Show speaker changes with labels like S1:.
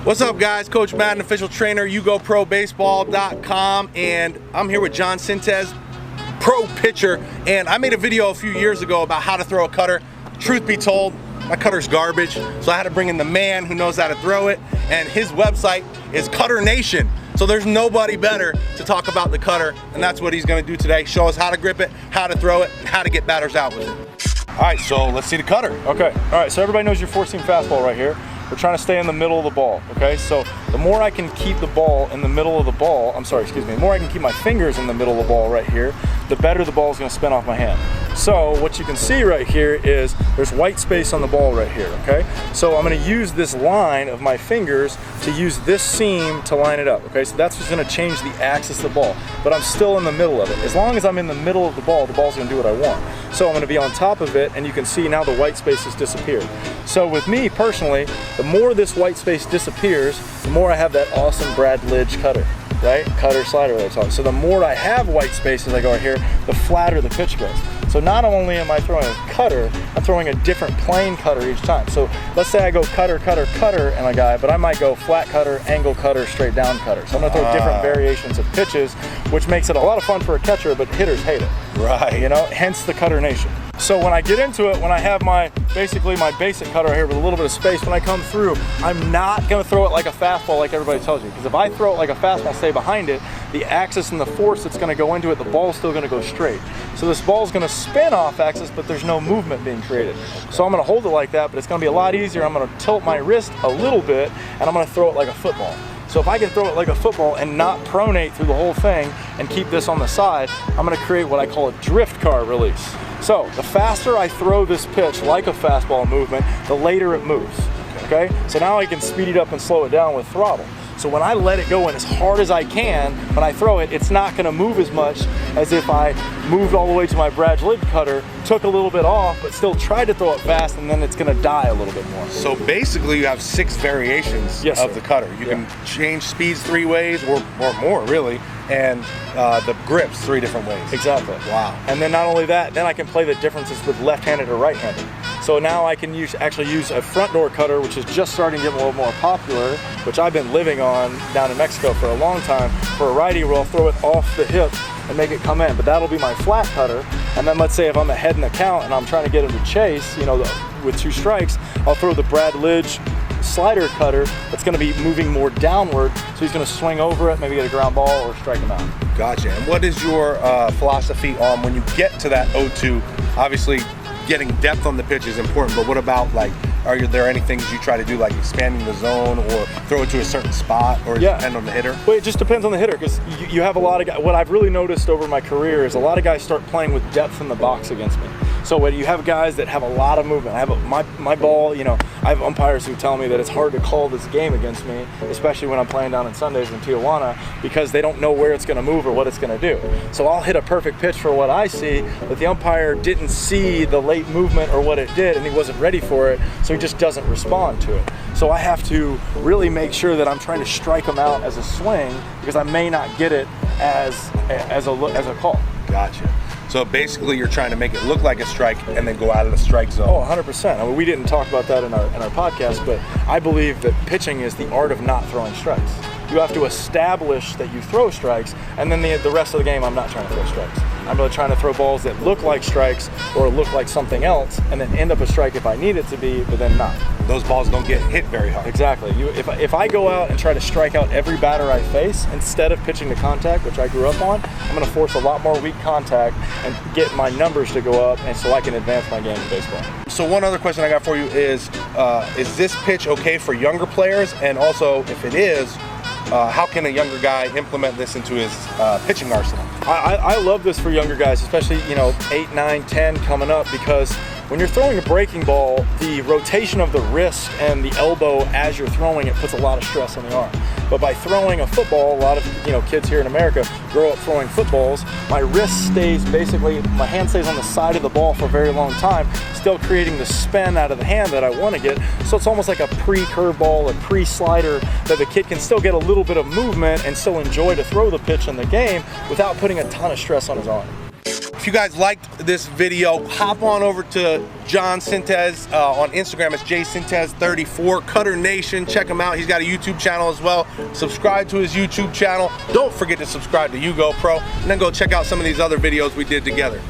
S1: What's up, guys? Coach Madden, official trainer, yougoprobaseball.com, and I'm here with John Sintez, pro pitcher, and I made a video a few years ago about how to throw a cutter. Truth be told, my cutter's garbage, so I had to bring in the man who knows how to throw it, and his website is Cutter Nation. So there's nobody better to talk about the cutter, and that's what he's gonna do today. Show us how to grip it, how to throw it, and how to get batters out with it. All right, so let's see the cutter.
S2: Okay, all right, so everybody knows your four-seam fastball right here. We're trying to stay in the middle of the ball, okay? So the more I can keep the ball in the middle of the ball, the more I can keep my fingers in the middle of the ball right here, the better the ball is gonna spin off my hand. So what you can see right here is there's white space on the ball right here, okay? So I'm gonna use this line of my fingers to use this seam to line it up, okay? So that's what's gonna change the axis of the ball, but I'm still in the middle of it. As long as I'm in the middle of the ball's gonna do what I want. So I'm gonna be on top of it, and you can see now the white space has disappeared. So with me personally, the more this white space disappears, the more I have that awesome Brad Lidge cutter, right? Cutter slider that I talk. So the more I have white space as I go right here, the flatter the pitch goes. So not only am I throwing a cutter, I'm throwing a different plane cutter each time. So let's say I go cutter, cutter, cutter in a guy, but I might go flat cutter, angle cutter, straight down cutter. So I'm gonna throw different variations of pitches, which makes it a lot of fun for a catcher, but hitters hate it.
S1: Right.
S2: You know, hence the Cutter Nation. So when I get into it, when I have basically my basic cutter here with a little bit of space, when I come through, I'm not gonna throw it like a fastball like everybody tells you. Because if I throw it like a fastball, stay behind it, the axis and the force that's gonna go into it, the ball's still gonna go straight. So this ball's gonna spin off axis, but there's no movement being created. So I'm gonna hold it like that, but it's gonna be a lot easier. I'm gonna tilt my wrist a little bit, and I'm gonna throw it like a football. So if I can throw it like a football and not pronate through the whole thing and keep this on the side, I'm gonna create what I call a drift car release. So the faster I throw this pitch like a fastball movement, the later it moves, okay? So now I can speed it up and slow it down with throttle. So when I let it go in as hard as I can, when I throw it, it's not gonna move as much as if I moved all the way to my Brad Lidge cutter, took a little bit off, but still tried to throw it fast, and then it's gonna die a little bit more.
S1: So basically you have 6 variations of the cutter. You can change speeds 3 ways or more really, and the grips 3 different ways.
S2: Exactly.
S1: Wow.
S2: And then not only that, then I can play the differences with left-handed or right-handed. So now I can actually use a front door cutter, which is just starting to get a little more popular, which I've been living on down in Mexico for a long time, for a righty where I'll throw it off the hip and make it come in. But that'll be my flat cutter. And then let's say if I'm ahead in the count and I'm trying to get him to chase, you know, with 2 strikes, I'll throw the Brad Lidge slider cutter that's going to be moving more downward, so he's going to swing over it, maybe get a ground ball or strike him out.
S1: Gotcha. And what is your philosophy on when you get to that 0-2? Obviously getting depth on the pitch is important, but what about, like, are there any things you try to do, like expanding the zone or throw it to a certain spot, or depend on the hitter?
S2: Well, it just depends on the hitter, because you have a lot of guys. What I've really noticed over my career is a lot of guys start playing with depth in the box against me. So when you have guys that have a lot of movement, I have my ball, you know, I have umpires who tell me that it's hard to call this game against me, especially when I'm playing down in Sundays in Tijuana, because they don't know where it's going to move or what it's going to do. So I'll hit a perfect pitch for what I see, but the umpire didn't see the late movement or what it did, and he wasn't ready for it, so he just doesn't respond to it. So I have to really make sure that I'm trying to strike them out as a swing, because I may not get it as a call.
S1: Gotcha. So basically you're trying to make it look like a strike and then go out of the strike zone.
S2: Oh, 100%. I mean, we didn't talk about that in our podcast, but I believe that pitching is the art of not throwing strikes. You have to establish that you throw strikes, and then the rest of the game I'm not trying to throw strikes. I'm really trying to throw balls that look like strikes or look like something else, and then end up a strike if I need it to be, but then not.
S1: Those balls don't get hit very hard.
S2: Exactly. If I go out and try to strike out every batter I face, instead of pitching to contact, which I grew up on, I'm going to force a lot more weak contact and get my numbers to go up, and so I can advance my game in baseball.
S1: So one other question I got for you is this pitch okay for younger players? And also, if it is, how can a younger guy implement this into his pitching arsenal?
S2: I love this for younger guys, especially, you know, 8, 9, 10 coming up, because when you're throwing a breaking ball, the rotation of the wrist and the elbow as you're throwing it puts a lot of stress on the arm. But by throwing a football, a lot of kids here in America grow up throwing footballs. My wrist stays my hand stays on the side of the ball for a very long time, still creating the spin out of the hand that I want to get. So it's almost like a pre-curveball, a pre-slider, that the kid can still get a little bit of movement and still enjoy to throw the pitch in the game without putting a ton of stress on his arm.
S1: If you guys liked this video, hop on over to John Sintez on Instagram. It's jsintez34. Cutter Nation, check him out. He's got a YouTube channel as well. Subscribe to his YouTube channel. Don't forget to subscribe to YouGoPro, and then go check out some of these other videos we did together.